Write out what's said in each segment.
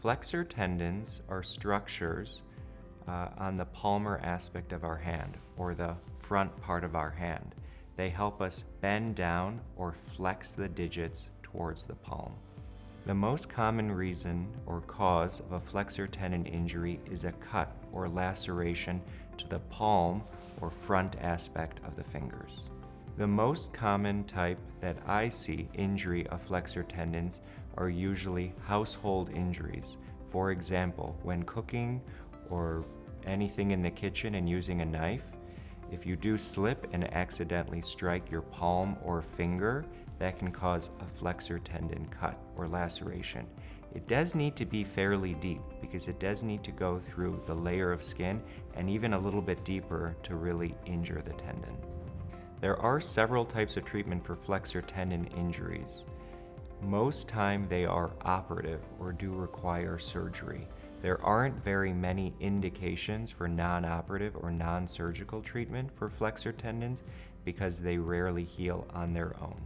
Flexor tendons are structures on the palmar aspect of our hand, or the front part of our hand. They help us bend down or flex the digits towards the palm. The most common reason or cause of a flexor tendon injury is a cut or laceration to the palm or front aspect of the fingers. The most common type that I see injury of flexor tendons are usually household injuries. For example, when cooking or anything in the kitchen and using a knife, if you do slip and accidentally strike your palm or finger, that can cause a flexor tendon cut or laceration. It does need to be fairly deep because it does need to go through the layer of skin and even a little bit deeper to really injure the tendon. There are several types of treatment for flexor tendon injuries. Most time they are operative or do require surgery. There aren't very many indications for non-operative or non-surgical treatment for flexor tendons because they rarely heal on their own.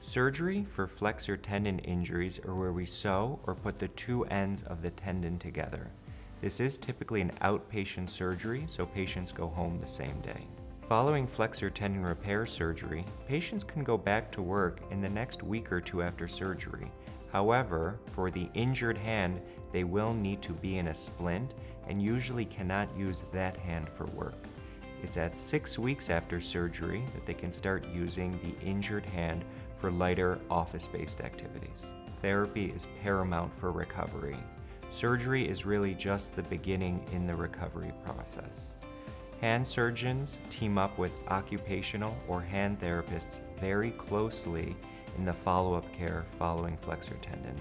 Surgery for flexor tendon injuries are where we sew or put the two ends of the tendon together. This is typically an outpatient surgery, so patients go home the same day. Following flexor tendon repair surgery, patients can go back to work in the next week or two after surgery. However, for the injured hand, they will need to be in a splint and usually cannot use that hand for work. It's at 6 weeks after surgery that they can start using the injured hand for lighter office-based activities. Therapy is paramount for recovery. Surgery is really just the beginning in the recovery process. Hand surgeons team up with occupational or hand therapists very closely in the follow-up care following flexor tendon